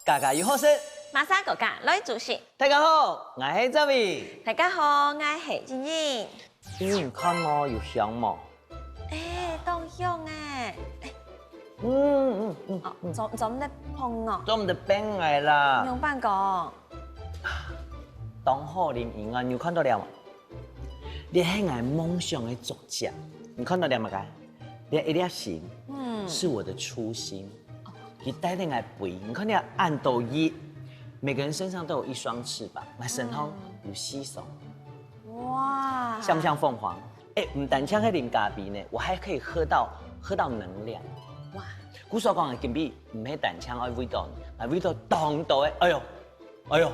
家家有好事。马上国家来主席。大家好，我是这位。大家好，我是晶晶。你看哦，有香吗？当香哎。怎的碰哦？做唔得饼来啦。用办讲。当好林银啊，你有看到了吗？你係我夢想的作家，你看到了嗎？你一粒心，是我的初心。你帶領我飛，你看你按到一，每個人身上都有一雙翅膀，我身上有4雙。哇！像不像鳳凰？唔單槍喺啉咖啡呢，我還可以喝到能量。哇！古所講嘅金幣唔係單槍愛味道，係味道當到嘅。哎呦！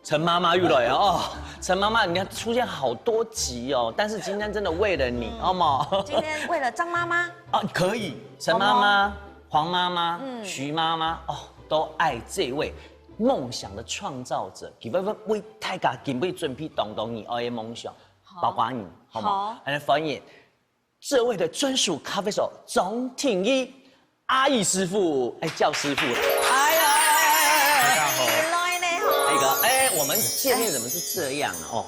陳媽媽又來哦，陳媽媽，你看出現好多集哦，但是今天真的為了你，好嗎？今天為了張媽媽哦，可以，陳媽媽、黃媽媽、徐媽媽哦，都愛這位夢想的創造者，佢為大家準備動動你愛的夢想，包括你，好嗎？來歡迎這位的專屬咖啡手總挺一阿義師傅，叫師傅，哎呀，大家好。我們見面怎麼是這樣啊？哦，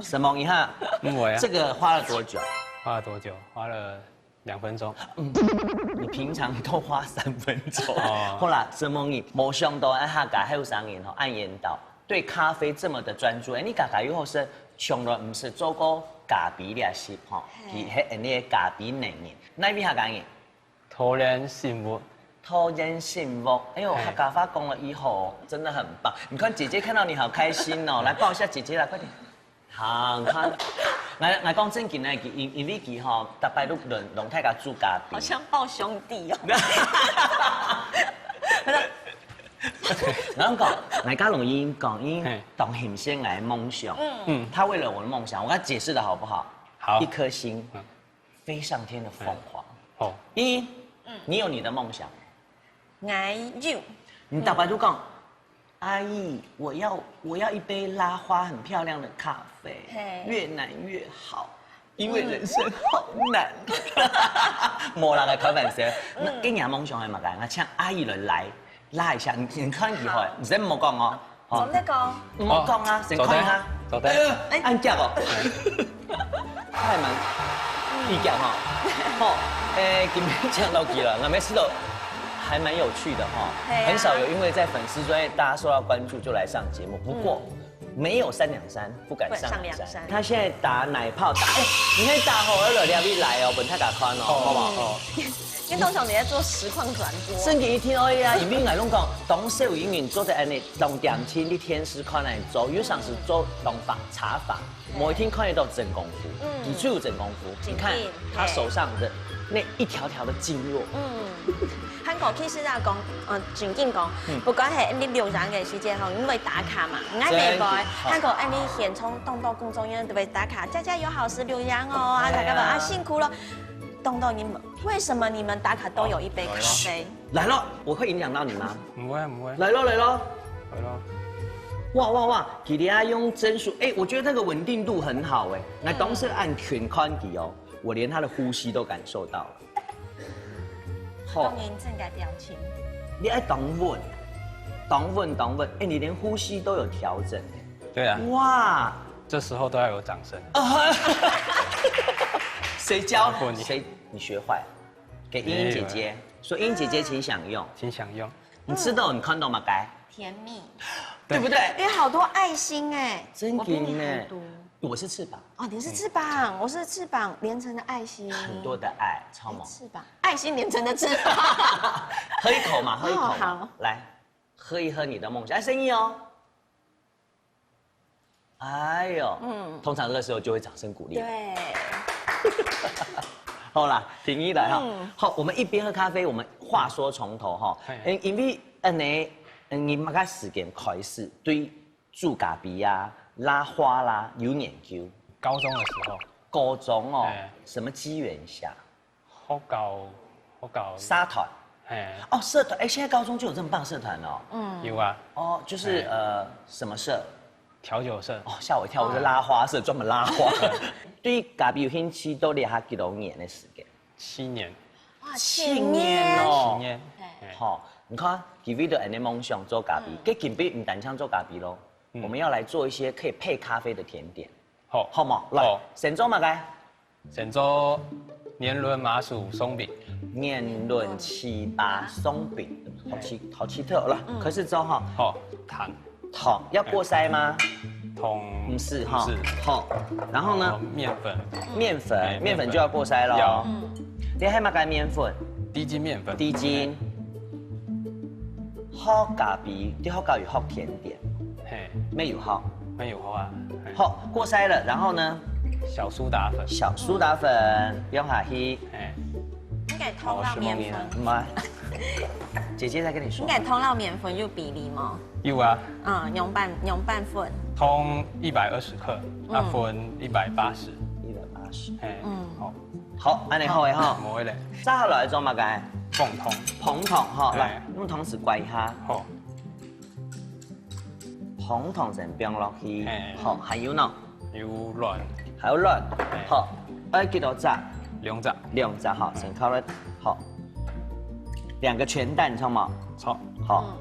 沈萌，你看，這個花了多久？花了多久？花了2分鐘。你平常都花3分鐘。哦。好啦，沈萌，你冇想到喺下屆後3年按研導，對咖啡這麼的專注。你家家以後是從來唔是做過咖啡嘅事吼，佢係呢個咖啡能力。哪邊下屆嘅？拖人幸福。托人幸福，哎呦，客家話講了以後真的很棒。你看姐姐看到你好開心哦，來抱一下姐姐啦，快點。好，看，我講正經呢，因為佢吼，逐擺都輪大家煮咖啡。好像抱兄弟哦。我講，我家龍英講，因當顯現我的夢想。他為了我的夢想，我跟他解釋的好不好？好。一顆心，飛上天的鳳凰。哦。你有你的夢想。你大白就講，阿姨，我要一杯拉花很漂亮的咖啡，越難越好，因為人生好難。冇人來開玩笑，那今年夢想係乜嘢？我請阿姨來拉一下，你看以後，你先唔好講哦。怎麼講？唔好講啊，先看下。走的。按腳哦。太難，一腳哈。好，今天講到幾了？我們知道。還蠻有趣的哈，很少有因為在粉絲專頁大家受到關注就來上節目。不過沒有3兩3不敢上2山。他現在打奶泡打，你可以打好熱熱你來哦，本太敢寬哦，好不好？因為通常你在做實況轉播。甚至一聽哎呀，因為我攏講，當社會營運做在安尼，當點天你天時看來做，有上是做弄法茶法，每天看得到真功夫，你最有真功夫。你看他手上的那一條條的經絡，韓國其實啊講，最近講，不管係你留洋嘅時間吼，因為打卡嘛，唔愛明白。韓國你現從東到公眾央都會打卡，家家有好事留洋哦，大家們辛苦了。東到你們為什麼你們打卡都有一杯咖啡？來咯，我會影響到你嗎？唔會。來咯。來咯。哇！佢哋啊用針數，我覺得那個穩定度很好哎。那當時按全寬底哦，我連他的呼吸都感受到了。當然正改表情。你愛當穩，你連呼吸都有調整。對啊。哇！這時候都要有掌聲。誰教你？你學壞？給茵茵姐姐說，茵茵姐姐請享用。你吃到你看到嗎？該甜蜜，對不對？因為好多愛心哎，真的呢。多。我是翅膀哦，你是翅膀，我是翅膀連成的愛心，很多的愛，超猛。翅膀，愛心連成的翅膀。喝一口嘛，喝一口。好，來喝一喝你的夢想，聲音哦。哎呦，通常這個時候就會掌聲鼓勵。對。好啦，挺一來哈。好，我們一邊喝咖啡，我們話說從頭哈。因為你乜嘢時間開始對煮咖啡啊、拉花啦有研究？高中的時候。高中哦，什麼機緣下？我搞沙團。哦，社團，現在高中就有這麼棒社團哦。有啊。哦，就是什麼社？調酒社。哦，嚇我一跳，我是拉花社，專門拉花。對於咖啡有興趣，都練下幾多年的時間？7年。哇，7年哦。7年。好，你看，吉威的安尼梦想做咖啡，给金币唔单枪做咖啡咯。我们要来做一些可以配咖啡的甜点，好，好吗？来，先做嘛该？先做年轮麻薯松饼，年轮糍松饼，好奇特了。可是之后哈，好，糖要过筛吗？同不是哈，是好。然后呢？面粉就要过筛咯。你还嘛该面粉？低筋面粉。低筋。好咖啡，你好咖与好甜点。嘿，没有好。没有啊。好，过筛了，然后呢？小苏打粉。小苏打粉，不用下去。哎。应该通到面粉。妈，姐姐在跟你说。应该通到面粉有比例吗？有啊。用半粉。通120克，粉180。180。哎。好。好，安尼好诶哈。冇咧。再下来做嘛该？蓬桶哈，来用桶匙刮一下。好。蓬桶先冰落去。好，还有呢？有卵。还有卵。好，要几多炸？2炸。2炸好，先烤了。好。2个全蛋，错吗？错。好。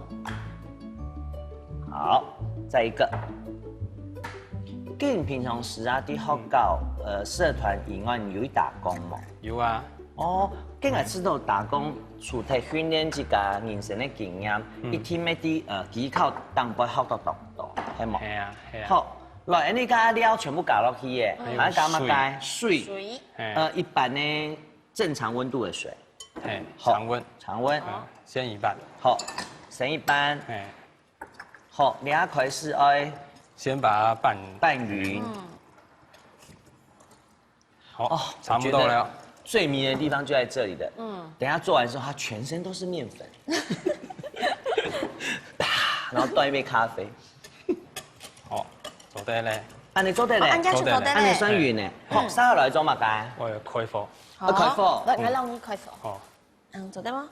好，再一个。跟你平常时啊，伫学校社团以外，你有打工吗？有啊。哦，今日知道打工，除体训练一家人生的经验，一天要伫技巧当背学到多，系冇？系啊，系啊。好，来，你家料全部加落去嘅，还加乜解？水。一般呢正常温度的水。哎，常温。先一半。好，先一半。好，你下开始爱。先把它拌匀。好，差不多了。最迷人的地方就在这里的。等下做完之后，它全身都是面粉。然后端一杯咖啡。好，做得咧。你做得咧？你算匀咧。好，三下来做乜嘅？我要开火。开火。我让你开火。好。做得吗？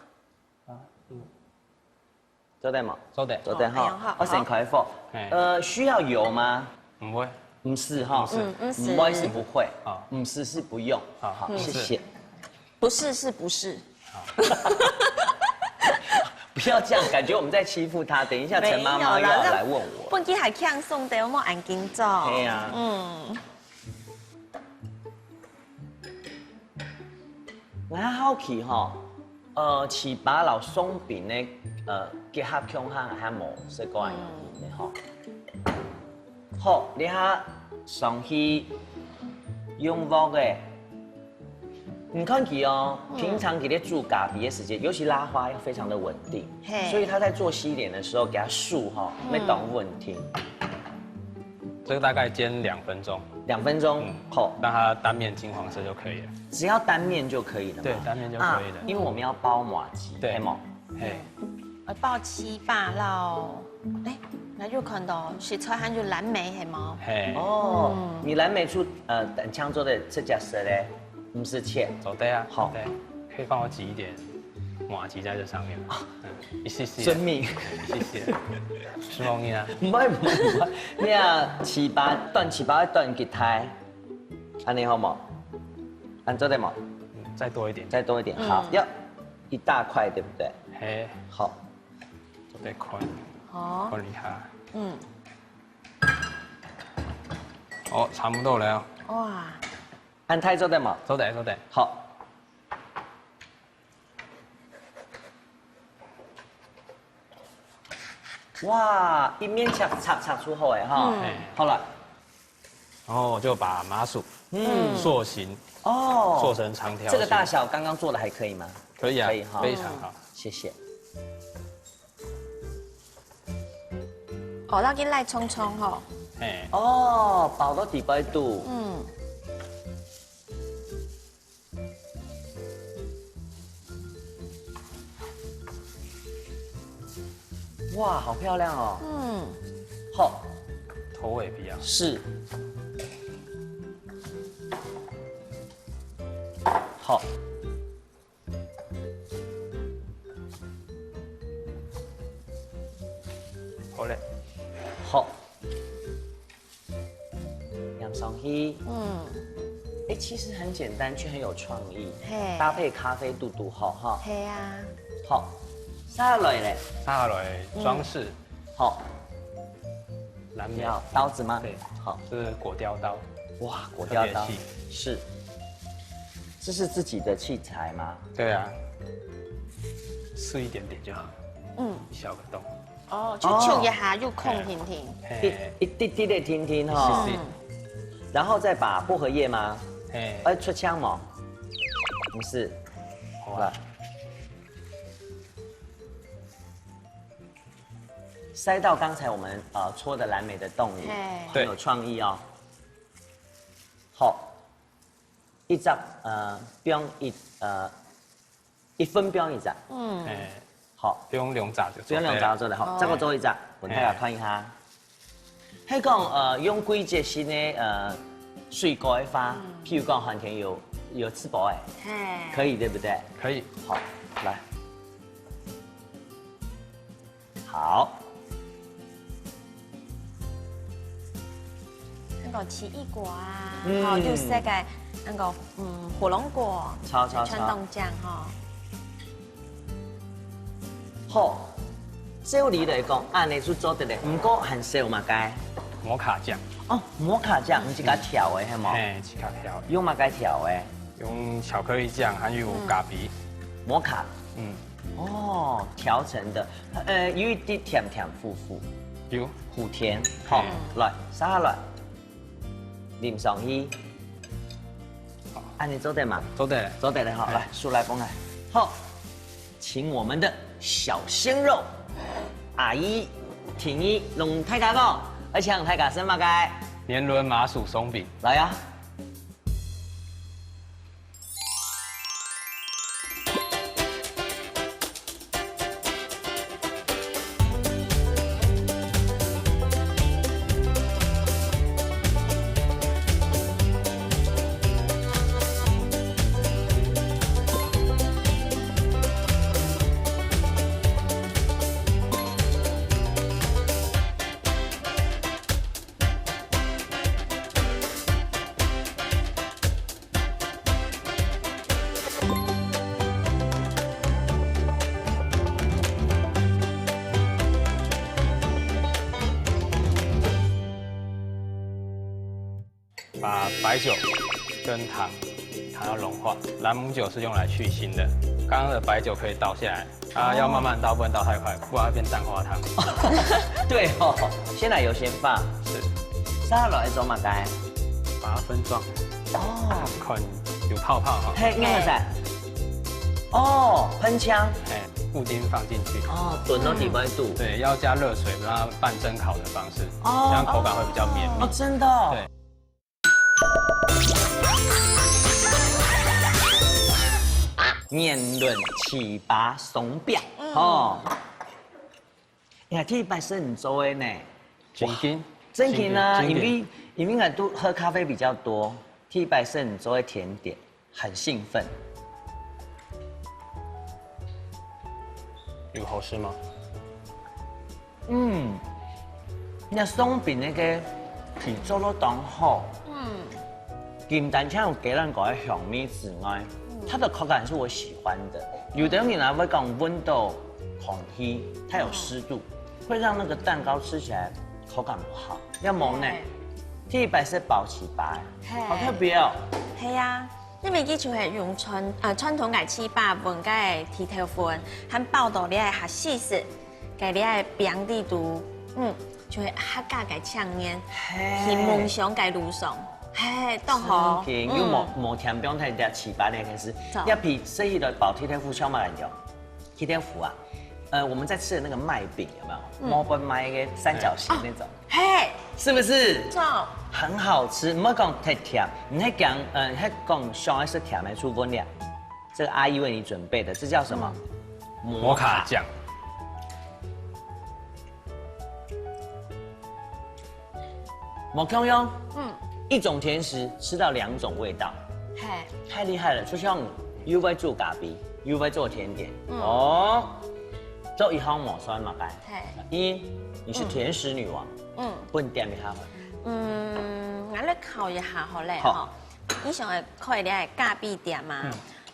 做得嘛？做得哈。我先开火。需要油吗？不会。不是哈。不会是不会。不是是不用。好，谢谢。不是是不是？不要这样，感觉我们在欺负他。等一下陈妈妈又要来问我。本机还轻松的，我冇按紧做。对呀。我好奇哈。糍粑老松饼呢，结合腔下还冇说过样的吼。好，你下上去用锅的，你看起哦，平常给它煮咖啡的时间，尤其拉花要非常的稳定，所以他在做西点的时候给它竖哈，没懂问题。这个大概煎2分钟。2分钟，好，让它单面金黄色就可以了。只要单面就可以了。对，单面就可以了。因为我们要包麻糬，对吗？嘿。包糍粑咯，那就看到食材含有蓝莓系吗？嘿。哦，你蓝莓出漳州的这家色嘞，不是切。走的啊。好。可以帮我挤一点麻糬在这上面吗？一些些。遵命。谢谢。是吗你啊？唔係，你啊糍粑斷吉胎，安尼好冇？按做得冇？再多一点。再多一点，好，要1大块，对不对？嘿。好。做得宽。好。宽一下。哦，差不多了。哇。按太做得冇？做得。好。哇，一面擦出后哎哈，好了，然后我就把麻薯塑形塑成长条。这个大小刚刚做的还可以吗？可以啊，可以哈，非常好，谢谢。那给赖葱葱吼。包到底摆度。哇，好漂亮哦！好，头尾比较是，好，好嘞，好，养上去，其实很简单，却很有创意，搭配咖啡嘟嘟好哈，嘿呀，好。沙来嘞，沙来装饰。好，蓝莓要刀子吗？对，好，这是果雕刀。哇，果雕刀特别细是，这是自己的器材吗？对啊，试一点点就好。一小个洞。哦，就揪一下，又空停停。一滴滴的听听哈，然后再把薄荷叶吗？出枪吗？不是，来，塞到刚才我们戳的蓝莓的洞里，很有创意哦。好，一张标一分标一张，好，不用两扎就不用两扎做的好，这个做一张，我大家看一下。迄讲用几节新的水果的花，譬如讲寒天有吃饱哎，可以对不对？可以。好，来，好。那个奇异果啊，好，就是那个火龙果，炒川冻酱哈。好，照理来讲，按你去做得嘞，不过很少嘛该。摩卡酱。哦，摩卡酱，不是甲调的，系吗？是甲调。用嘛该调的。用巧克力酱还有咖啡。摩卡。哦，调成的，有一点甜甜苦苦。有。苦甜。好，来，沙来。淋上去。好，按你做得嘛？做得。做得嘞，好，来，数来崩来。好，请我们的小鲜肉阿姨、婷姨弄太家个，而且太家什么该？年轮麻薯松饼。来呀！把白酒跟糖要融化，朗姆酒是用来去腥的。刚刚的白酒可以倒下来，要慢慢倒，不能倒太快，不然会变蛋花汤。对哦，先奶油先放，是。沙拉来做嘛该？把它分装。哦。看有泡泡哈。嘿，那个噻。哦，喷枪。布丁放进去。哦，炖到底温度。对，要加热水，让它半蒸烤的方式，这样口感会比较绵密。哦，真的。对。年轮糍粑松饼哦，呀，这摆是你做的呢，真紧啊！因为都喝咖啡比较多，这摆是你做的甜点，很兴奋。有好吃吗？那松饼那个皮做得当好，金蛋像有给人搞的香味之外。它的口感是我喜欢的，有的人会讲温度空气，它有湿度，会让那个蛋糕吃起来口感不好。要蒙呢，这一摆是包起白，好特别哦。系啊，因为佢就係用傳統嘅糍粑混嘅鐵頭粉，和包到你嘅下絲絲，嘅你嘅餅地度，就係客家嘅醬面，係夢想嘅路上。嘿，当好，因为无甜不用太加糍粑那件事，要比生意的保铁天妇小马来讲，铁天妇啊，我们在吃的那个麦饼有没有？毛本麦一个三角形那种，嘿，是不是？错，很好吃，唔好讲太甜，你还讲还讲上一是甜的出分量，这个阿姨为你准备的，这叫什么？摩卡酱。摩康哟，一种甜食吃到2种味道，太厉害了！就像又会做咖啡，又会做甜点，做一行抹酸嘛该。你是甜食女王，不能点一下我来考一下好嘞哈。你想係開你係咖啡店嘛？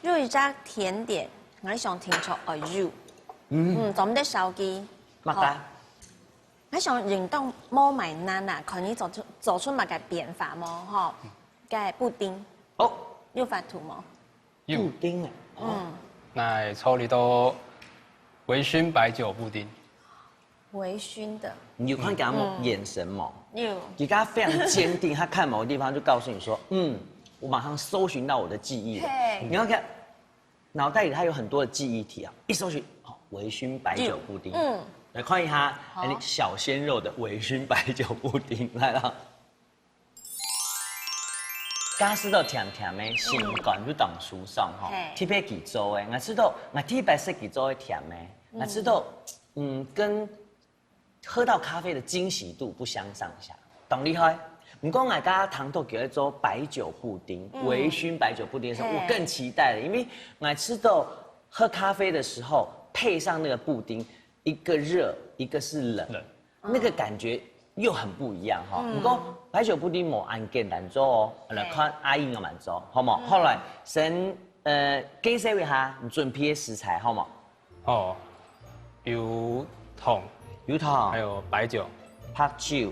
如果一隻甜點，我想聽出肉，做唔得手機。乜解？我想运动冇埋難啊，可以做出乜嘅變化冇？嗬，嘅布丁哦，要發圖冇？布丁啊。那抽你都微醺白酒布丁。微醺的。你有看他眼神冇？有。你跟他非常坚定，他看某个地方就告诉你说，我马上搜寻到我的记忆了。你要看脑袋里它有很多的记忆体啊，一搜寻，微醺白酒布丁。来看一下，小鲜肉的微醺白酒布丁来了。家私都甜甜的，性感不当舒爽哈，特别几做的，我知道，我特别是几做的甜的，我知道，跟喝到咖啡的惊喜度不相上下，懂厉害？不过我家糖豆给了做白酒布丁，微醺白酒布丁的时候，我更期待了，因为我知道喝咖啡的时候配上那个布丁，一个热，一个是冷，那个感觉又很不一样哈。不过白酒布丁冇按键难做哦，来看阿姨我蛮做，好冇？后来先介绍一下你准备的食材好冇？哦，油桶，油桶，还有白酒，白酒，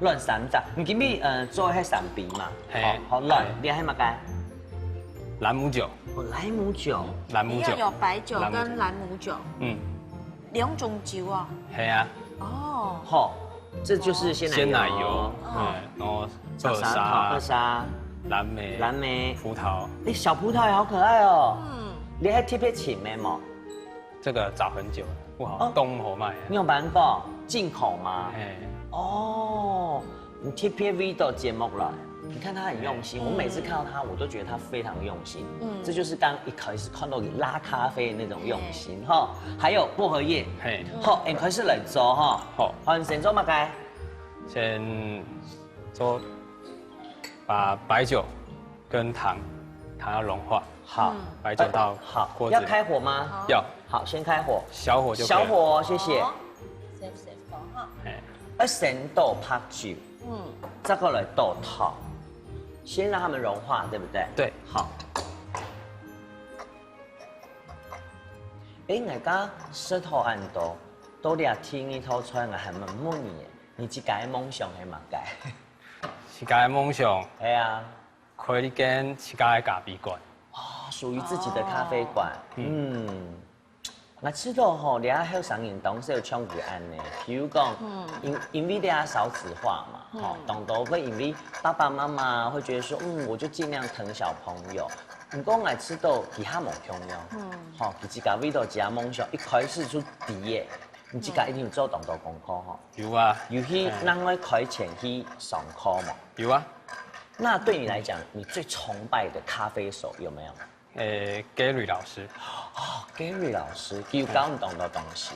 乱三杂。你今日做迄三杯嘛？好乱，你还乜嘅？朗姆酒。莱姆酒。朗姆酒。有白酒跟朗姆酒。两种酒啊。系啊。哦。好，这就是鲜奶油。然后二砂。蓝莓。葡萄。小葡萄也好可爱哦。你还特别请咩冇？这个找很久了，不好东河卖。你有买过进口吗？哎。哦，你 TPV 的节目了，你看他很用心，我每次看到他，我都觉得他非常用心。这就是刚一开始看到你拉咖啡的那种用心哈。还有薄荷叶，好，开始来做哈。好，你先做乜嘅？先做，把白酒跟糖要融化。好，白酒到锅子。要开火吗？要。好，先开火。小火就。小火，谢谢。先倒白酒，再过来倒糖，先让它们融化，对不对？对。好。我家舌头按到，都俩听一头出来，我还蛮满意的。你自己的梦想是嘛个？自己的梦想。系啊。开一间自己的咖啡馆。属于自己的咖啡馆。我知道吼，你喺上运动是有创意案的，比如讲，因为大家少子化嘛，懂得会因为爸爸妈妈会觉得说，我就尽量疼小朋友。不过我知道其他目标哦，自己为到自己梦想，一开始就毕业，你自己一定要做动作功课吼。有啊。有去咱爱开前去上课嘛？有啊。那对你来讲，你最崇拜的咖啡手有没有？Gary 老师。Gary 老师教教唔同的东西。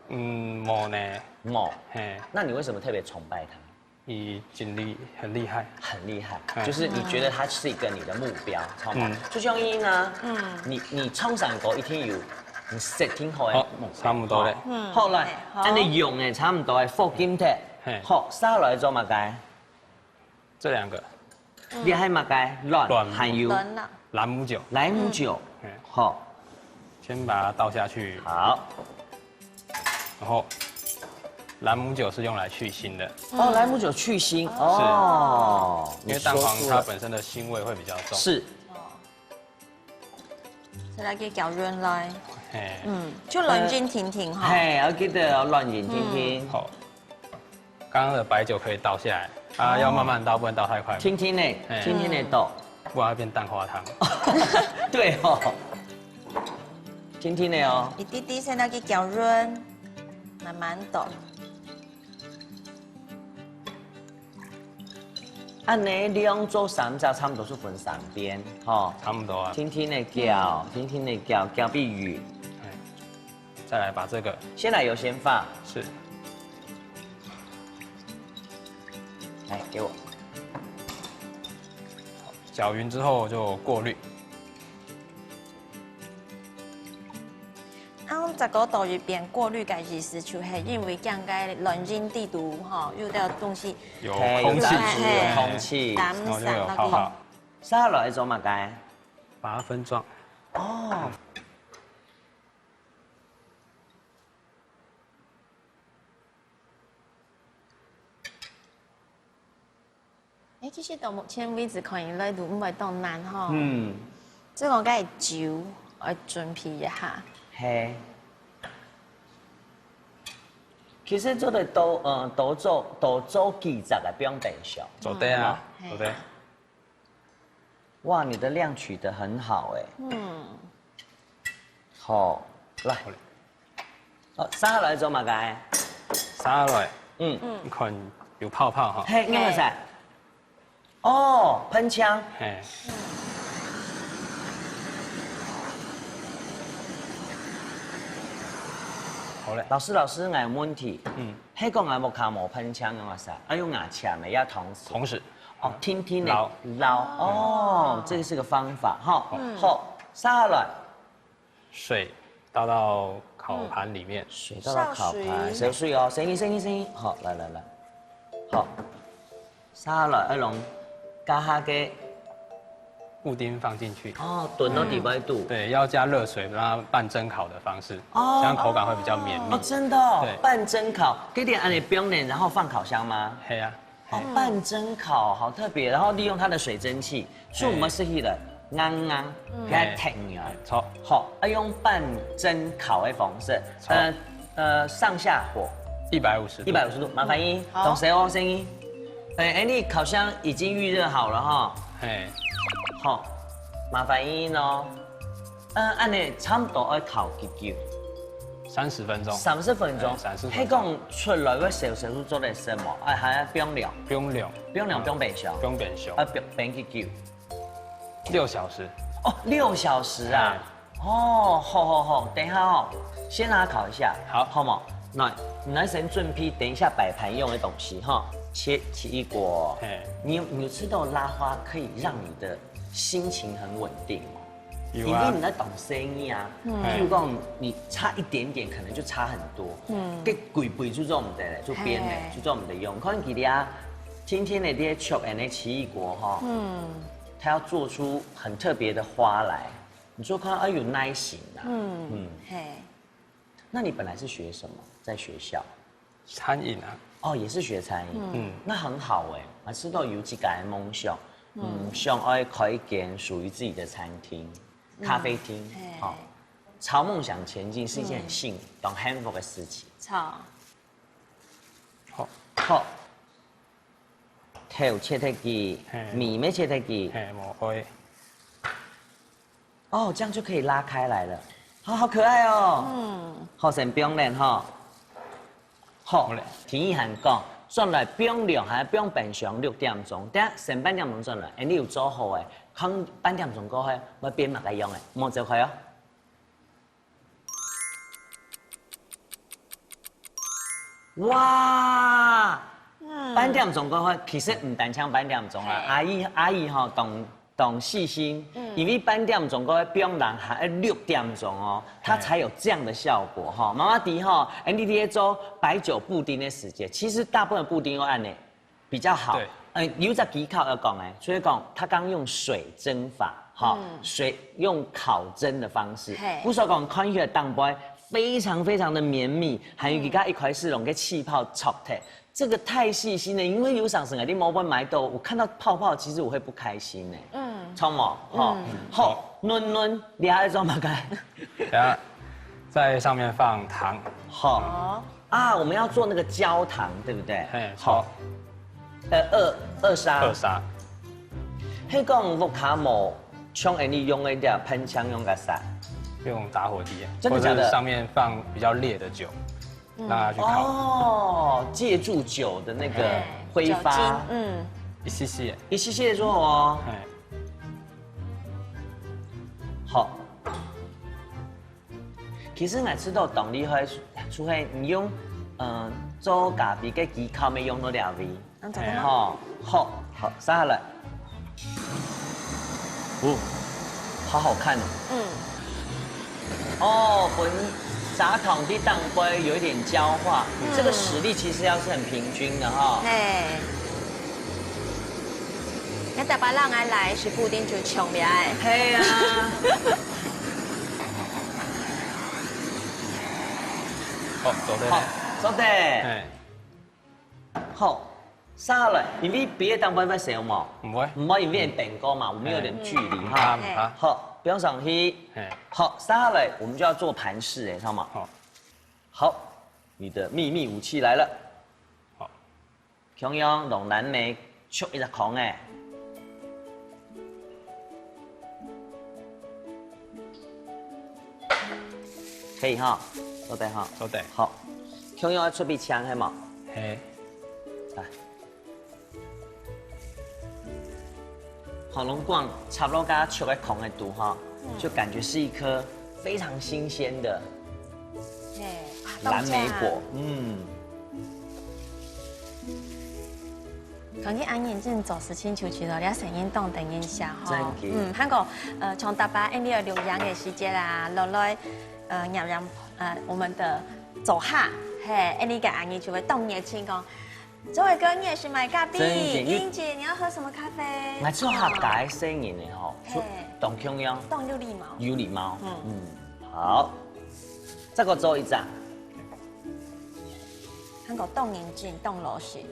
冇呢。冇。那你为什么特别崇拜他？你经历很厉害。很厉害，就是你觉得他是一个你的目标，好吗？就像伊呢，你冲上过一天有，你setting好的目标。差不多嘞。后来，按你用的差不多的复金贴，好，沙来做乜嘅？这两个。你还乜嘅？乱还有朗姆酒。莱姆酒。好，先把它倒下去。好。然后，朗姆酒是用来去腥的。莱姆酒去腥。哦。因为蛋黄它本身的腥味会比较重。是。再来给搅润来。就冷静停停哈。我记得要冷静停停。好。刚刚的白酒可以倒下来，要慢慢倒，不能倒太快。轻轻的，轻轻的倒，不然会变蛋花汤。对哦，轻轻的哦。一滴滴先来给搅润，慢慢倒。按呢，你用做三只，差不多是分3边，哈。差不多啊。轻轻的搅，轻轻的搅，搅必匀。再来把这个鲜奶油先放。是。来，给我。搅匀之后就过滤。这个豆入边过滤嘅意思，就是因为将嘅冷凝地度有啲东西有空气，有空气，然后就有泡泡。沙落嚟做乜嘅？把它分装。其实到目前为止看以来都唔係當難吼。嗯，即係我梗係酒來準備一下。嘿。其實做的都做記雜嘅，不用等小。走对啊，走对。哇，你的量取得很好哎。嗯。好，來。哦，撒下來做乜嘅？撒落來，嗯，看有泡泡哈。嘿，啱唔使。哦，噴槍。嘿。好嘞。老師，我有問題。嗯。迄個我木卡冇噴槍用啊啥？啊用牙籤的要同時。同時。哦，天天的撈。哦，這個是個方法哈。好，撒下來。水倒到烤盤裡面。水倒到烤盤，小水哦，聲音。好，來。好，撒下來，一籠加下嘅布丁放進去。哦，燉到幾百度。對，要加熱水，讓它半蒸烤的方式，這樣口感會比較綿密。哦，真的哦。對，半蒸烤，給點按你冰臉，然後放烤箱嗎？係啊。哦，半蒸烤好特別，然後利用它的水蒸氣，所以我們是去的啱，給它停了。錯。好，要用半蒸烤的方式，上下火，150度，麻煩你懂誰哦聲音？哎，你烤箱已經預熱好了哈。嘿。好，麻煩你哦。按你差不多要烤幾久？30分鐘。30分鐘。30分鐘。迄講出來個小食做嚟什麼？還要冰涼。冰涼。冰涼冰白燒。冰白燒。冰幾久？6小時。哦，6小時啊。哦，好，等一下哦，先讓它烤一下。好嗎？來先準備等一下擺盤用的東西哈。切奇異果。你有吃到拉花可以讓你的心情很穩定嗎？因為你在懂聲音啊，譬如講你差一點點，可能就差很多。跟鬼背就做唔得咧，就編咧，就做唔得用。可能佢哋啊，天天的這些巧那奇異果哈，它要做出很特別的花來，你就看要有耐心啊。那你本來是學什麼？在學校？餐飲啊。哦，也是學餐飲。那很好哎，我知道有幾個夢想，想要開一間屬於自己的餐廳。咖啡廳，好，朝夢想前進是一件很幸福、很幸福的事情。好，好，頭切得幾，米沒切得幾，冇開。哦，這樣就可以拉開來了，好可愛哦。好，先冰涼哈。好，天意涵講，轉來冰涼還冰冰上6點鐘，等下先半點鐘轉來，你有做好誒。看半點鐘過後，我變乜嘅樣誒，望就佢哦。哇！半點鐘過後，其實唔單槍半點鐘啦，阿姨吼懂細心，因為半點鐘過後冰涼還要6點鐘哦，它才有這樣的效果哈。媽媽迪哈，NDTA 做白酒布丁的時間，其實大部分布丁都按呢比較好。有隻技巧要講哎，所以講他剛用水蒸法，哈，水用烤蒸的方式，不說講看起來蛋白非常非常的綿密，還有佢一塊是用個氣泡炒的，這個太細心了，因為有上次我哋冇買買到，我看到泡泡其實我會不開心呢。錯冇？好，嫩，你還要做乜嘅？等下在上面放糖。好，我們要做那個焦糖，對不對？好。二砂。迄講木卡姆，像你用一點噴槍用個啥？用打火機，真的假的？上面放比較烈的酒，讓它去烤。哦，借助酒的那個揮發，一些的做哦。好。其實我知道當你會，除非你用做咖啡嘅技巧，沒用到兩味。好，撒下來。好好看哦。混砂糖的蛋白有一點焦化，這個實力其實要是很平均的哈。那大把人愛來食布丁就窮咩？係啊。好，做得。好，杀了，因为别的当班会使用嘛，唔会，唔可以变电锅嘛，我们有点距离哈。好，好，不用上去。好，杀了，我们就要做盘式哎，知道吗？好，好，你的秘密武器来了。好，中央用蓝莓戳一只孔哎。可以哈，都得哈，都得。好，中央要出笔枪系嘛？嘿，来。好龙光差不多跟它球在孔的毒哈，就感觉是一颗非常新鲜的蓝莓果，講起眼睛真做事清楚楚咯，你聲音動等一下哈。韓國從大把因為留洋嘅時間啦，落來讓我們的左下，嘿，你個眼睛就會動熱情講。周偉哥，你也是買咖啡？英姐，你要喝什麼咖啡？我做客家聲音的吼，動中央，動有禮貌，有禮貌，好，這個做一張，韓國動眼睛，動螺絲，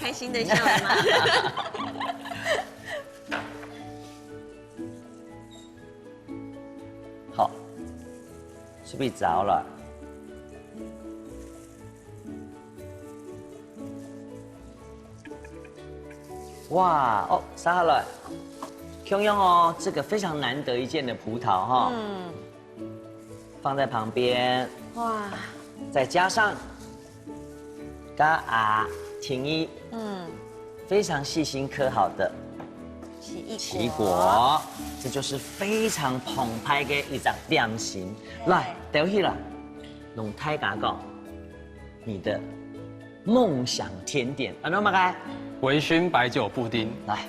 開心的笑了嗎？好，是不是着了？哇哦，杀了，中央哦，这个非常难得一见的葡萄哈，放在旁边，哇，再加上听一，非常细心刻好的奇异果，这就是非常澎湃的一张点心。来，等去了，用泰雅讲，你的梦想甜点，安怎么改？微醺白酒布丁，来。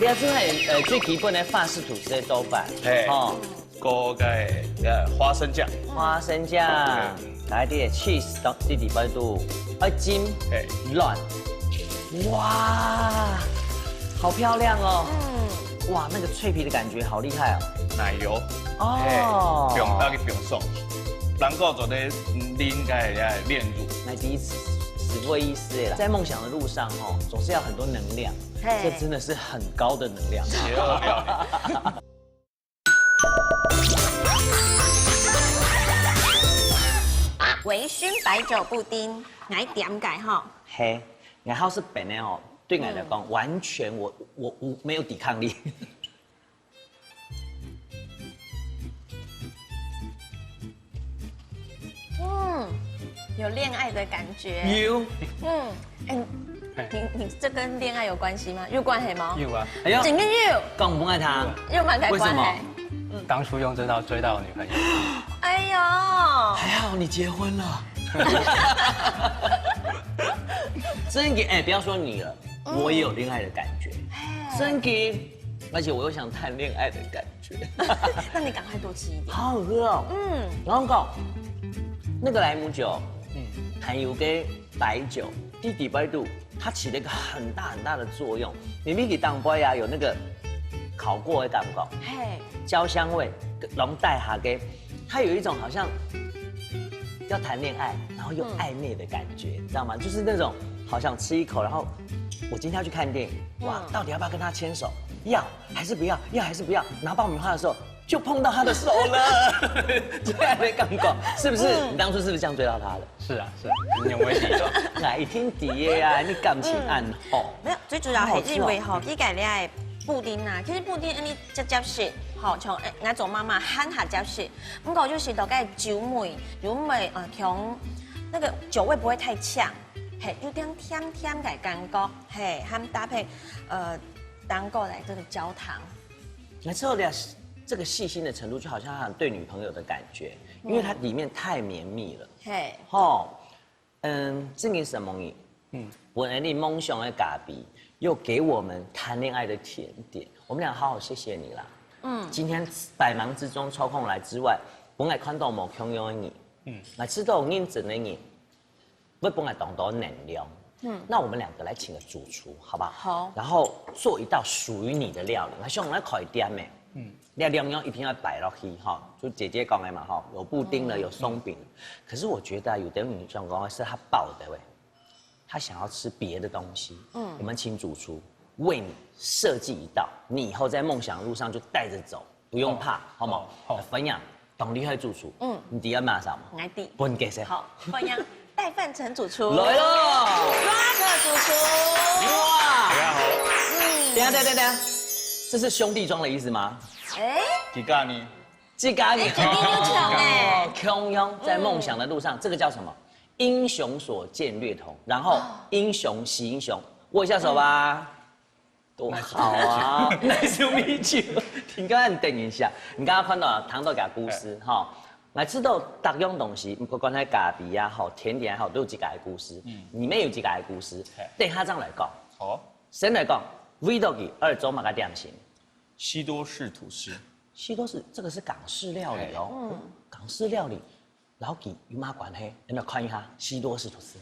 你真係最基本的法式吐司的做法，哦，個嘅花生醬，花生醬，加啲 cheese 啲地擺度，尖軟，哇，好漂亮哦，哇，那個脆皮的感覺好厲害哦，奶油，哦，用到去用爽，能夠做啲拎嘅煉乳，那第一次死不會意思啦，在夢想的路上哦，總是要很多能量。这真的是很高的能量。微醺白酒布丁，我點解哈？嘿，我好是本的哦，对我来讲，完全我没有抵抗力。有戀愛的感覺。有。你这跟恋愛有關係嗎？有關係嗎？有啊。哎呦，整個有。講不愛他。有蠻大關係。當初用這招追到女朋友。哎呦。還好你結婚了。真嘅，不要說你了，我也有戀愛的感覺。真嘅，而且我又想談戀愛的感覺。那你趕快多吃一點。好好喝哦。然後講那個萊姆酒，含有跟白酒。地底白度，它起了一個很大很大的作用。你咪給當歸啊，有那個烤過的感覺，焦香味，濃帶下嘅，它有一種好像要談戀愛，然後又曖昧的感覺，你知道嗎？就是那種好想吃一口，然後我今天要去看電影，哇，到底要不要跟他牽手？要還是不要？要還是不要？拿爆米花的時候。就碰到他的手了，这样的感覺，是不是？你當初是不是這樣追到他的？是啊，是啊，你有威脅的。哎，天地啊，你感情暗吼。沒有，最主要係因為吼，呢個你係布丁啊，其實布丁你直接食，吼像我做媽媽หั่下接食，不過就是大概酒味，像那個酒味不會太嗆。嘿，有点甜甜的感觉，嘿，还搭配当过来这个焦糖。那之后的这个细心的程度，就好像对女朋友的感觉，因为它里面太绵密了。嘿，这个什么你？我来你梦想的咖喱，又给我们谈恋爱的甜点，我们俩好好谢谢你啦。今天百忙之中抽空来之外，本来看到某空用的你，来吃到认真的你，不本来懂得能量。那我们两个来请个主厨，好不好？好。然后做一道属于你的料理，来希望我们来烤一点咩？料理一定要摆落去哈，就姐姐讲的嘛哈，有布丁了，有松饼。可是我觉得有的女生讲是她爆的喂，她想要吃别的东西。我们请主厨为你设计一道，你以后在梦想路上就带着走，不用怕，好吗？好，分享，懂厉害主厨。你第一马上嘛？来第。分给谁？好，分享戴范成主厨。来了 ，Rock 主厨。哇！大家好。等一下，这是兄弟装的意思吗？哎，几家呢？这个你肯定有抢哎。空庸在梦想的路上，这个叫什么？英雄所见略同。然后英雄惜英雄，握一下手吧。多好啊 ！Nice to meet you。你刚刚等一下，你刚刚看到糖豆给故事哈。来吃到各样东西，不管是咖喱也好，甜点也好，都有几个故事。里面有几个故事。等下这样来讲。好。先来讲 ，Vlog 二周嘛个点心。西多士吐司。西多士这个是港式料理哦。港式料理，老几有嘛关系？有没有看一下西多士吐司？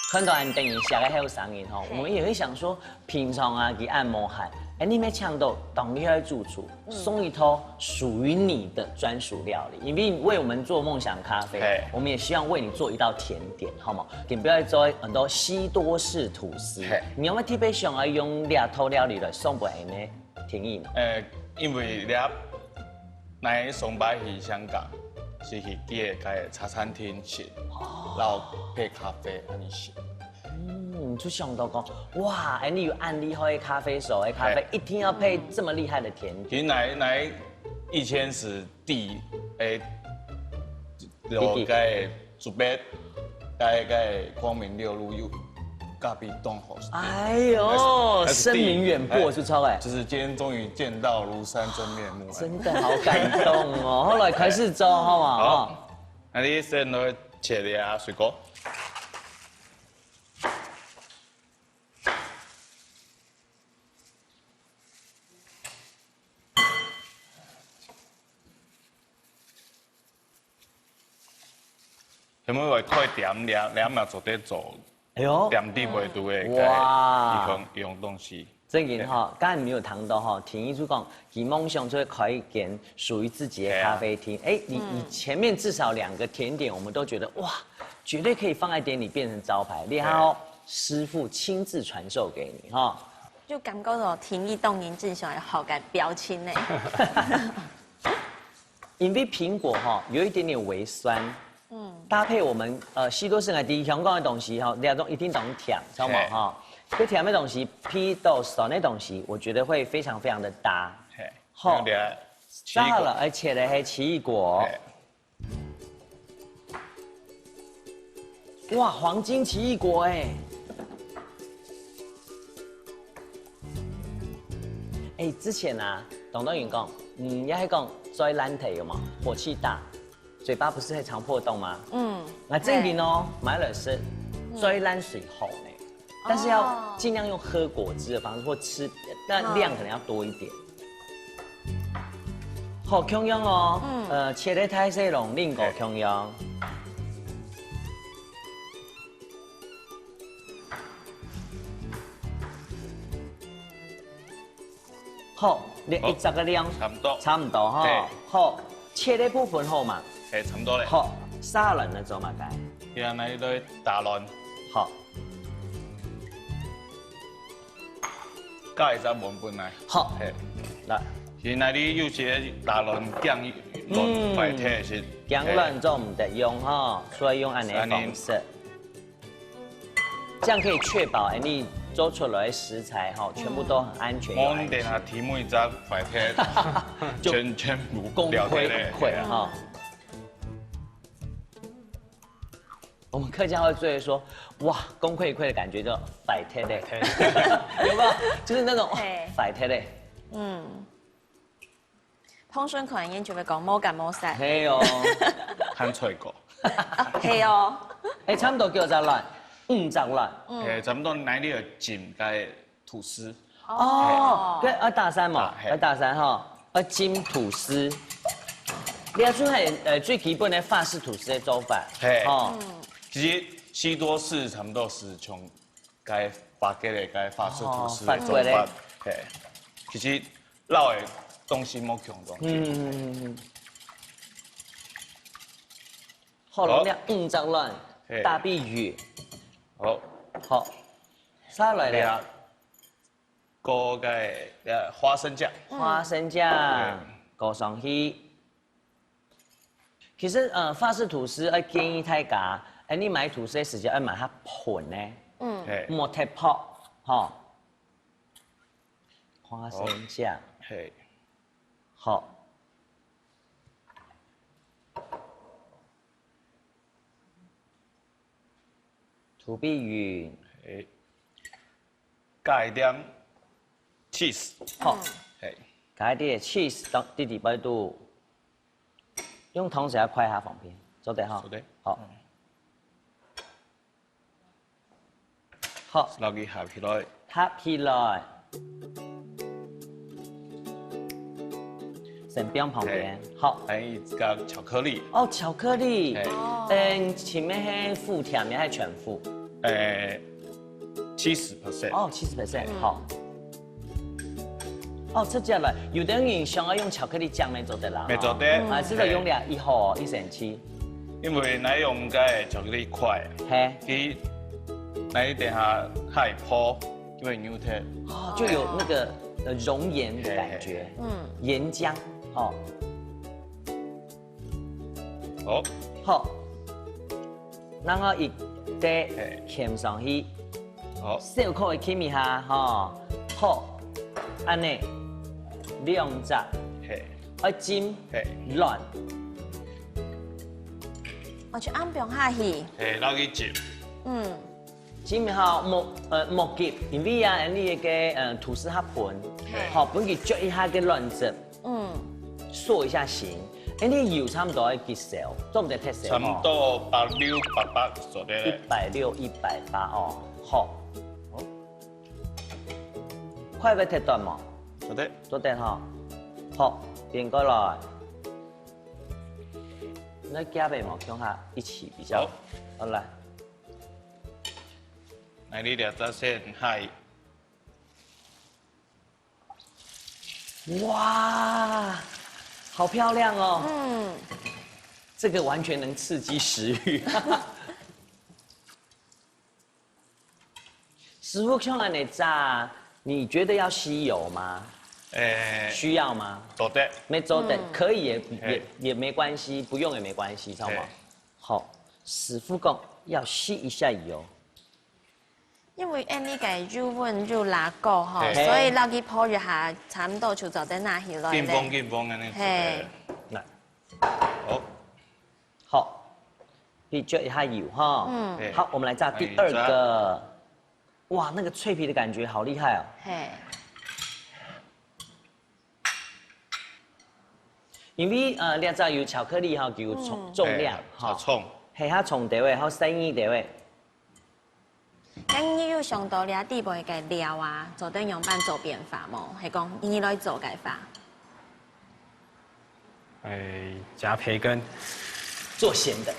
看到俺等一下个还有上瘾吼，我们也会想说，平常啊给按摩海，你没抢到当厉害主厨，送一套属于你的专属料理，因为为我们做梦想咖啡，我们也希望为你做一道甜点，好吗？点不要做很多西多士吐司，你有没有特别想要用两套料理来送给你呢？天意呢？因为俩来上班去香港，是去几个茶餐厅吃，然后配咖啡安尼吃。就想到讲，哇，你有按厉害的咖啡手的咖啡，一定要配这么厉害的甜点。其实来1000是第有个竹北，个光明六路有隔壁栋好。哎呦，声名远播就超哎！就是今天终于见到庐山真面目，真的好感动哦。后来开始做好嘛？好，那你先来切点水果。有冇话快点两秒做得做？哎呦，点滴袂拄的，哇，用东西。正经哈，刚才没有谈到哈，听一出讲，以梦想就会开一间属于自己的咖啡厅。你前面至少2个甜点，我们都觉得哇，绝对可以放在店里变成招牌。然后师傅亲自传授给你哈，就感觉到听一动您正想要好个表情呢。因为苹果哈有一点点微酸。搭配我们西多士来第香港的东西哈，两种一定懂甜，知道吗哈？这甜的东西，批豆酸的东西，我觉得会非常非常的搭。好，炸了，而且呢还奇异果。哇，黄金奇异果哎！之前啊，董东员讲，也係講最爛題嘅嘛，火氣大。嘴巴不是会常破洞吗？那这边哦，买了是最烂水喉呢，但是要尽量用喝果汁的方式或吃，那量可能要多一点。好香香哦，切得太细拢令狗香香。好，你10个量差不多哈。好，切的部分好嘛。差不多嘞。好，沙輪嘅做乜解？然後你對打輪。好。加一隻門本來。好。來。現在你有些打輪醬輪白體是。醬輪就唔得用哈，所以用安尼方式。這樣可以確保你做出來的食材哈，全部都很安全。我哋下題目一隻白體，全部功虧不虧哈。我们客家会最会说，哇，功亏一篑的感觉就摆贴嘞，有没有？就是那种摆贴嘞。通顺可能研究会讲冇干冇晒。嘿哦，看脆果。嘿哦。差不多叫十粒，50粒。差不多哪里有浸cái吐司。哦，跟大山嘛，大山哈，浸吐司。你要做係最基本的法式吐司的做法。哦。其實西多士差不多是從cái法嘅嚟cái法式吐司的做法。其實老的東西冇強多。好，容量50粒，大碧魚。好，沙來咧。個嘅花生醬。花生醬，搞上去。其實法式吐司我建議大家，你買吐司嘅時候要買它盤咧，莫太泡，哈。花生醬，好。土碧魚，加一點 cheese， 好，加一啲 cheese 當啲擺度，用同時要開下旁邊，做得好，好，好，落去合起來，合起來，成邊旁邊，好，還加巧克力，哦，巧克力，前面係副甜面還是全副？70%。哦，70%，好。哦，出只來，有的人想要用巧克力醬嚟做得啦。沒做得。這個用了1盒1成7。因為你用cái巧克力塊，佢你等下太破，就會扭脫。哦，就有那個熔岩的感覺，岩漿，哦。好。好。然後一碟醃上去。好。小可會醃一下，哈，好，安尼2隻，愛煎軟。我去安排下去。落去煎。煎好木吉，因為啊，你個吐司它盤，好，本佢捽一下嘅軟汁，塑一下形。你油差唔多要幾少？做唔得太少。差唔多86、88左右。160、180哦，好。快要切斷嘛？做得。做得哈。好，變過來。那加倍嘛，用下一起比較。好來。那你兩隻先係。哇，好漂亮哦！这个完全能刺激食欲。师傅，像安尼炸，你觉得要吸油吗？需要吗？做得。没做的，可以也没关系，不用也没关系，知道吗？好，师傅讲要吸一下油。因為呢個肉溫肉辣過嗬，所以落去泡一下，差唔多就做得拿起來咧。見風嘅呢？係。來，好，你撅一下油哈。好，我們來炸第2個。哇，那個脆皮的感覺好厲害哦。因為你知道有巧克力哈，有重量哈。重。係它重地位，還有生意地位。咁你要上到呢地步嘅料啊，做得用辦做變化冇？係講你來做嘅法。加培根，做鹹的。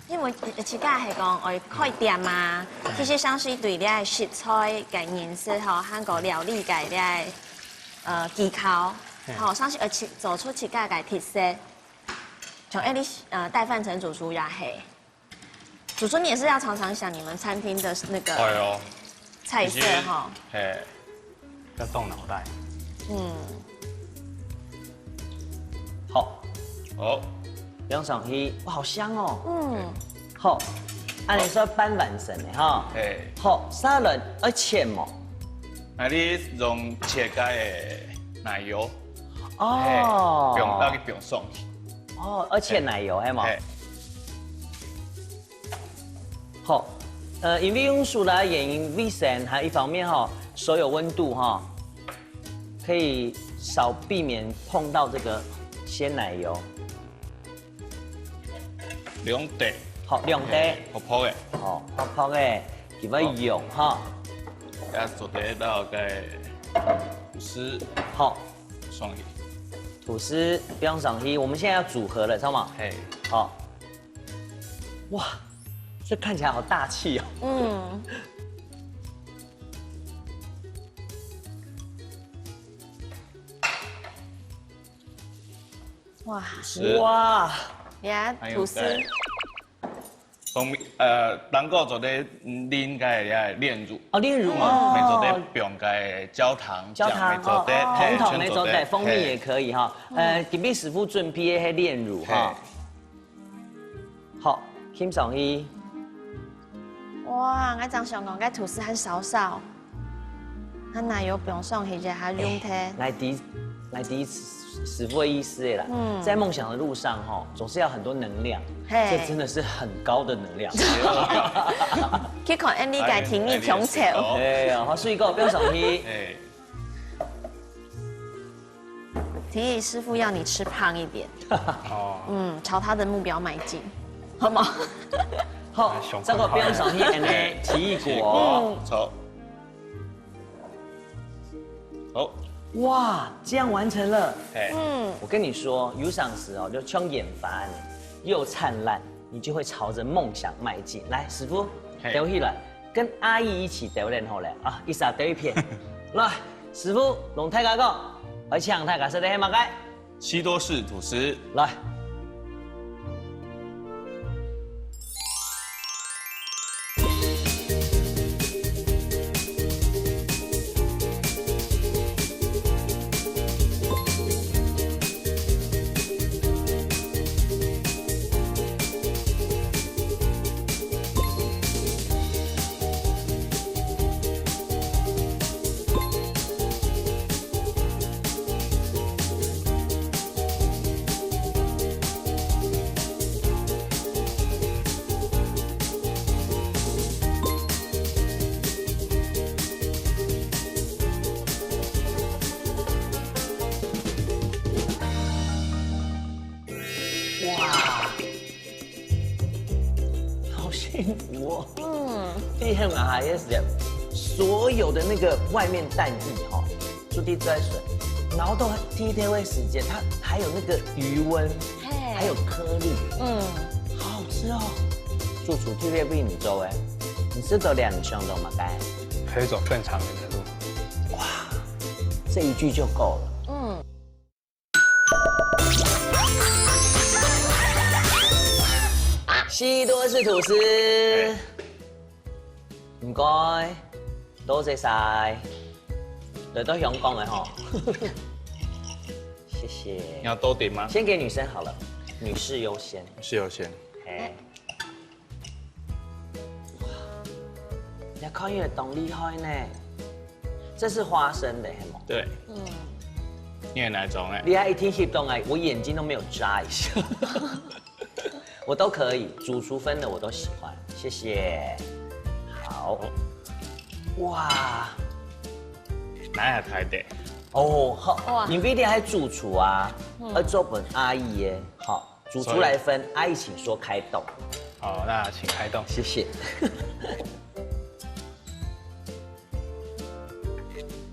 因為自家係講我開店啊，其實像是對呢食材嘅認識嗬，韓國料理嘅呢技巧，好像是做出自家嘅特色。從帶飯城主廚也係，主廚你也是要常常想你們餐廳的那個菜色哈。要動腦袋。好，好，用上去，哇，好香哦。好，按你說拌完成的哈。好，沙律要切麼？那你用切開奶油。哦。用到去用送去。哦，而且奶油系嘛。好，因为用薯来原因卫生，还一方面哈，手有温度哈，可以少避免碰到这个鲜奶油。2滴。好，2滴。泡泡的。好，泡泡的，佢要用哈。要做得到个吐司。好，双鱼。吐司不用上去，我们现在要组合了，知道吗？嘿。好。哇，这看起来好大气哦。嗯。哇。哇。呀，吐司。当个做得淋个炼乳。哦，炼乳哦。没做得用个焦糖。焦糖做得红糖没做得，蜂蜜也可以哈。隔壁师傅准备的炼乳哈。好，添上去。哇，我正想讲，个吐司很少少，它奶油不用上去，就还用它。来第一师傅的意思啦。在梦想的路上哈，总是要很多能量，这真的是很高的能量。去看 Andy 嘅甜蜜强潮。哎呀，好水果不用上去。提议师傅要你吃胖一点。朝他的目标迈进，好吗？好，这个不用上去 ，Andy 奇异果。好。好。哇，这样完成了。我跟你说，有赏时哦，就冲眼发又灿烂，你就会朝着梦想迈进。来，师傅，丢起来，跟阿姨一起丢练好了啊！一撒丢一片。来，师傅，龙太家讲，而且太家说的黑马盖。西多士吐司。来。幸福哦。第二个还是所有的那个外面蛋液哈，注地在水，然后都第一天会时间，它还有那个余温，还有颗粒，好好吃哦。主厨特别为你做哎，你是走2圈的吗？该可以走更长远的路。哇，这一句就够了。西多士吐司，唔該，多謝晒，嚟到香港嘅嗬，謝謝。你要多點嗎？先給女生好了，女士優先。女士優先。哎，哇，越看越懂厲害呢。這是花生的，係嗎？對。你係哪種呢？厲害一聽起動哎，我眼睛都沒有眨一下。我都可以，主廚分的我都喜歡，謝謝。好，哇，哪係太啲？哦，好，你必定係主廚啊，而做本阿姨耶。好，主廚來分，阿姨請說開動。好，那請開動。謝謝。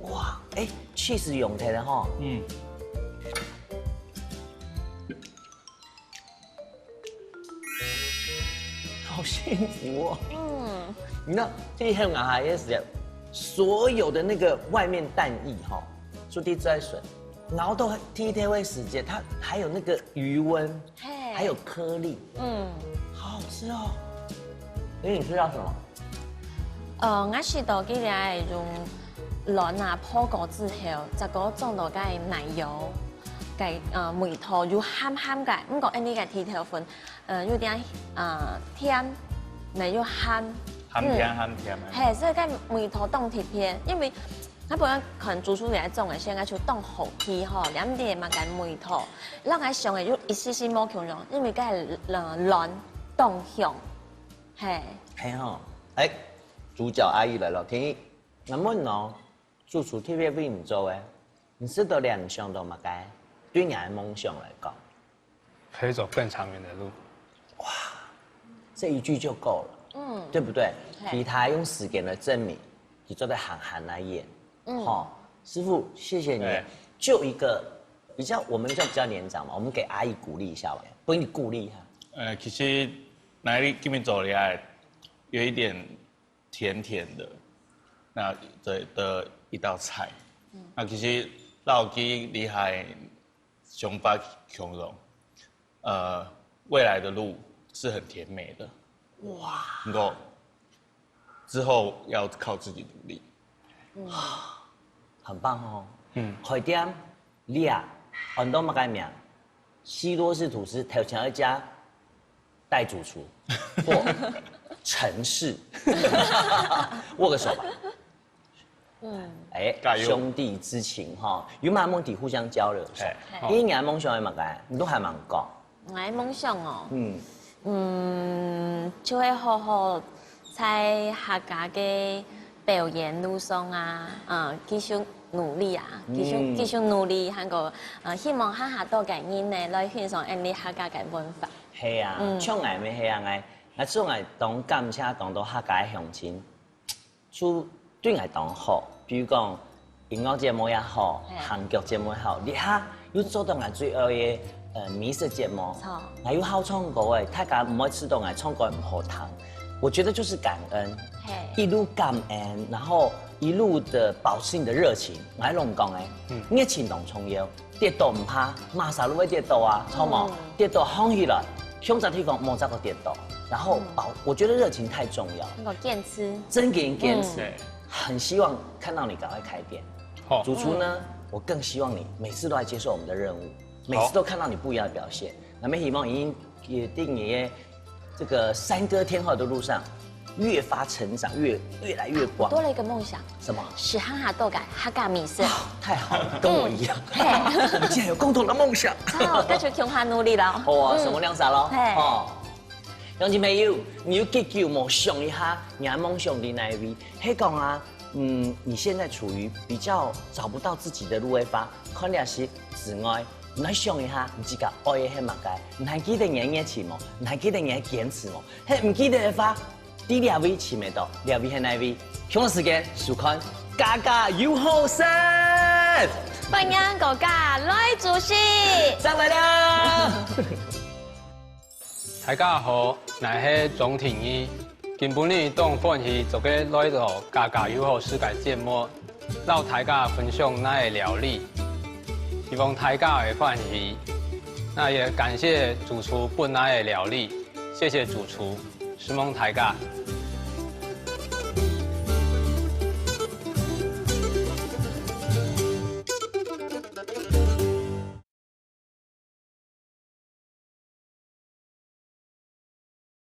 哇，哎，cheese 用起來哈。好幸福哦！你知道这一盒牙还也是所有的那个外面蛋液哈，注地在水，然后都第一天会时间，它还有那个余温，还有颗粒，好好吃哦。哎，你知道什么？我是到几日用卵啊泡過之後，就嗰種到嘅奶油。cái mùi thò dù ham ham cái, không có anh đi cái thì theo phần dù tiếng thiên này dù ham ham thiên, hay là cái mùi thò đông thịt thiên, 因為他本来可能主厨嚟種嘅，先愛就當好氣吼，兩啲嘛解梅土，讓佢上嘅就一絲絲冇強用，因為佢係亂動向，係。係吼，哎，主角阿姨來了，聽，那麼喏，主廚特別為你做誒，你是到兩項都嘛該，對你的夢想來講，可以走更長遠的路。哇，這一句就夠了，對不對？其他用時間來證明，你做的行來演。好，師傅，謝謝你。就一個比較，我們就比較年長嘛，我們給阿姨鼓勵一下吧，給你鼓勵一下。其實那裡這邊走來啊，有一點甜甜的，那的一道菜。那其實老基厲害，熊爸形容，未來的路是很甜美的。哇，能夠之後要靠自己努力。很棒哦。開店你啊，很多乜嘅名，西多士吐司頭前一家代主廚或陳氏，握個手吧。哎，兄弟之情哈，有乜問題互相交流。你嘅夢想係乜嘅？你都還蠻講。我嘅夢想哦，就會好好在客家嘅表演路上啊，繼續努力啊，繼續努力，韓國希望下多嘅人呢來欣賞我哋客家嘅文化。係啊，唱藝咩係啊？我做藝當感謝當到客家嘅鄉親，做對藝當好，比如講音樂節目也好，韓劇節目也好，你下要做到藝最愛嘅美食節目，還有好唱歌誒，大家唔可以吃到藝唱歌唔好聽。我覺得就是感恩，一路感恩，然後一路的保持你的熱情。我喺龍講你嘅情動重要，跌倒唔怕，馬上都會跌倒啊，錯冇？跌倒放起來，向着地方莫再個跌倒，然後我覺得熱情太重要。那個堅持，真給人堅持，很希望看到你趕快開店。主廚呢，我更希望你每次都來接受我們的任務，每次都看到你不一樣的表現。那麼希望已經決定你這個山歌天后的路上，越發成長，越來越光。多了一個夢想，什麼？是哈哈豆改客家美食。太好了，跟我一樣。我們竟然有共同的夢想。好，繼續強化努力啦。哦，什麼亮啥咯？哦，鄉親朋友，你要記住莫想一下，你嘅夢想在哪位？係講啊，你現在處於比較找不到自己的路嘅話，可能是自愛。你來想一下，你自己愛嘅係乜嘢？你還記得你嘅熱情冇？你還記得你嘅堅持冇？係唔記得嘅話，第2位前面到，2位係哪位？香港時間收看家家有好食，歡迎國家來主席，上來了。大家好，我係鍾庭義，今晡日當歡喜做個來到家家有好世界節目，讓大家分享那嘅料理。希望大家會歡喜，那也感謝主廚本來的料理，謝謝主廚，希望大家